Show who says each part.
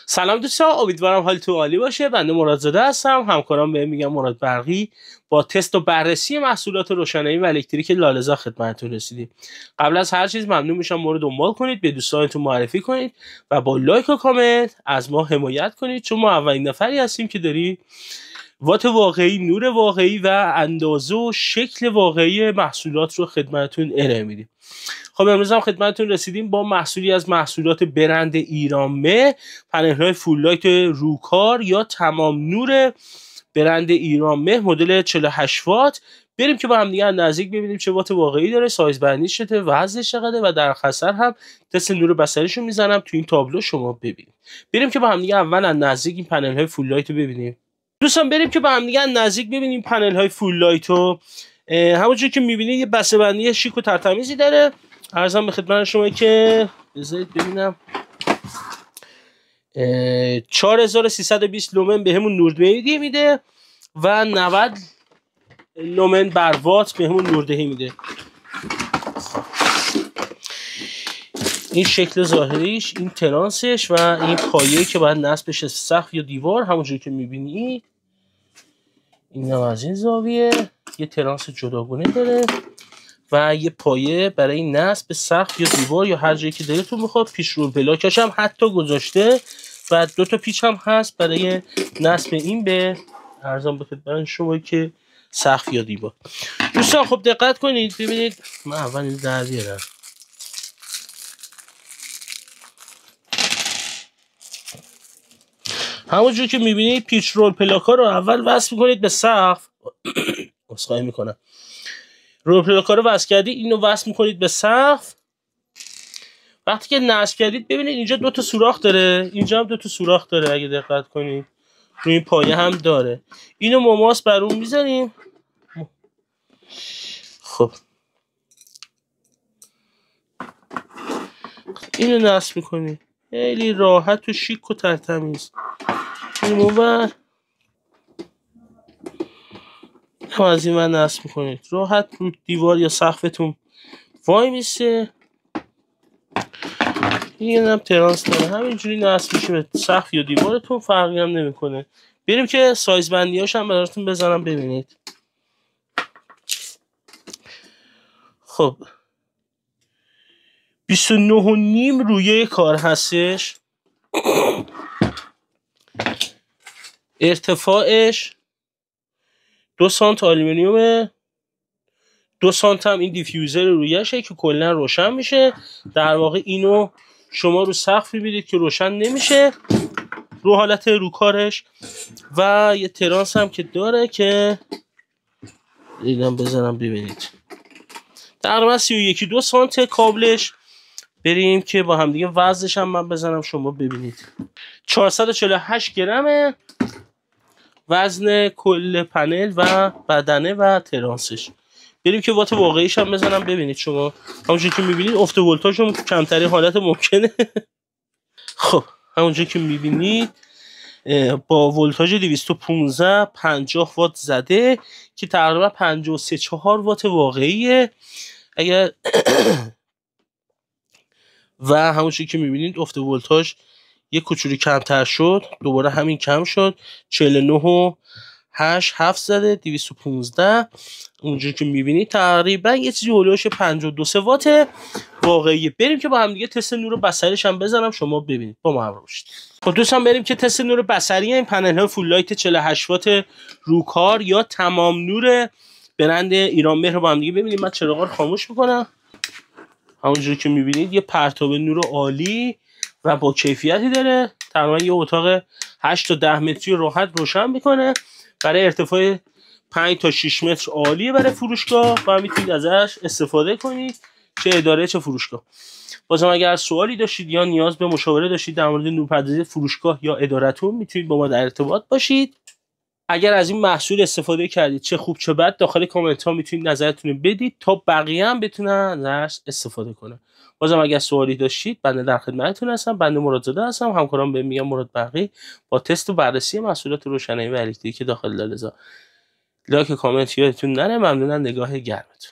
Speaker 1: سلام دوستان، امیدوارم حالتون عالی باشه. بنده مرادزاده هستم، همکارم بهم میگن مراد برقی. با تست و بررسی محصولات روشنایی و الکتریک لاله‌زا خدمتتون رسیدیم. قبل از هر چیز ممنون میشم ما رو دنبال کنید، به دوستانتون معرفی کنید و با لایک و کامنت از ما حمایت کنید، چون ما اولین نفری هستیم که داریم وات واقعی، نور واقعی و اندازه و شکل واقعی محصولات رو خدمتتون ارائه میدیم. خب امروز هم خدمتتون رسیدیم با محصولی از محصولات برند ایرانمه، پنل‌های فول لایت روکار یا تمام نور برند ایرانمه مدل 48 وات. بریم که با هم دیگه نزدیک ببینیم چه وات واقعی داره، سایز بندیش چته، وزنش چقدره و در خصر هم تست نور بصریشو میزنم تو این تابلو شما ببینید. بریم که با هم دیگه اول از نزدیک این پنل‌های فول لایت رو ببینیم. دوستان بریم که با هم دیگه نزدیک ببینیم پنل‌های فول لایت رو. همونجوری که می‌بینید یه بسته‌بندی شیک و ترتمیزی داره. عرضم به خدمت شما که بذارید ببینم 4320 لومن به همون نوردهی میده و 90 لومن بر وات به همون نوردهی میده. این شکل ظاهریش، این ترانسش و این پایه‌ای که باید نصب بشه سقف یا دیوار، همونجوری که میبینید. این هم از این زاویه یه ترانس جداگونه داره و یه پایه برای نصب سقف یا دیوار یا هر جایی که دلتون میخواد. پیش رول پلاکش هم حتی گذاشته و 2 تا پیچ هم هست برای نصب این به ارزان به خدمت شما که سقف یا دیوار. دوستان خب دقت کنید ببینید، من اول این در بیارم. همونجور که میبینید پیچ رول پلاکا رو اول وصل میکنید به سقف. عذرخواهی میکنم. رول پلاکا رو وصل کردید، اینو وصل میکنید به سقف. وقتی که نصب کردید ببینید اینجا 2 تا سوراخ داره، اینجا هم 2 تا سوراخ داره. اگه دقت کنید روی این پایه هم داره. اینو مماس بر اون میزنیم. خب اینو نصب میکنید خیلی راحت و شیک و ترتمیز. اینو هم از این من نصب میکنید، راحت رو دیوار یا سقفتون وای میسه. این هم ترانس داره، همینجوری نصب میشه به سقف یا دیوارتون، فرقی هم نمیکنه. بریم که سایز بندیاش هم براتون بزنم ببینید. خب 29.5 رویه کار هستش. ارتفاعش 2 سانت آلومینیومه، 2 سانت هم این دیفیوزر رویشه که کلا روشن میشه. در واقع اینو شما رو سقف میبینید که روشن نمیشه رو حالت روکارش. و یه ترانس هم که داره که دیدم بزنم ببینید تقریبا 31-2 سانت کابلش. بریم که با هم دیگه وزنش هم من بزنم شما ببینید. 448 گرمه وزن کل پنل و بدنه و ترانسش. بریم که وات واقعیش هم بزنم ببینید شما. همونجوری که میبینید افت ولتاژ هم کمترین حالت ممکنه. خب همونجوری که میبینید با ولتاژ 215 50 وات زده که تقریبا 53-4 وات واقعیه. اگر و همونجوری که میبینید افت ولتاژ یک کوچولو کمتر شد، دوباره همین کم شد. 49.8 زده 215. اونجوری که میبینید تقریبا یه چیزی هولوش 52 وات واقعیه. بریم که با هم دیگه تست نور بصریش هم بزنم شما ببینید با ما همراه باشید. خب دوستان بریم که تست نور بصری این پنل های فول لایت 48 وات روکار یا تمام نور برند ایرانمه رو با هم دیگه ببینید. من چراغا رو خاموش میکنم. همونجوری که میبینید یه پرتاب نور عالی و با کیفیتی داره. تقریبا یه اتاق 8 تا 10 متری راحت روشن میکنه. برای ارتفاع 5 تا 6 متر عالیه برای فروشگاه و میتونید ازش استفاده کنید، چه اداره چه فروشگاه. بازم اگر سوالی داشتید یا نیاز به مشاوره داشتید در مورد نورپردازی فروشگاه یا ادارتون میتونید با ما در ارتباط باشید. اگر از این محصول استفاده کردید چه خوب چه بد داخل کامنت ها میتونید نظرتون رو بدید تا بقیه هم بتونن ازش استفاده کنن. بازم اگر سوالی داشتید بنده در خدمتتون هستم. بنده مرادزاده هستم، همکارم بهم میگن مراد برقی، با تست و بررسی محصولات روشنایی و الکتریکی داخل لاله‌زا. لایک و کامنت یادتون نره. ممنونم، نگاه گرمتون.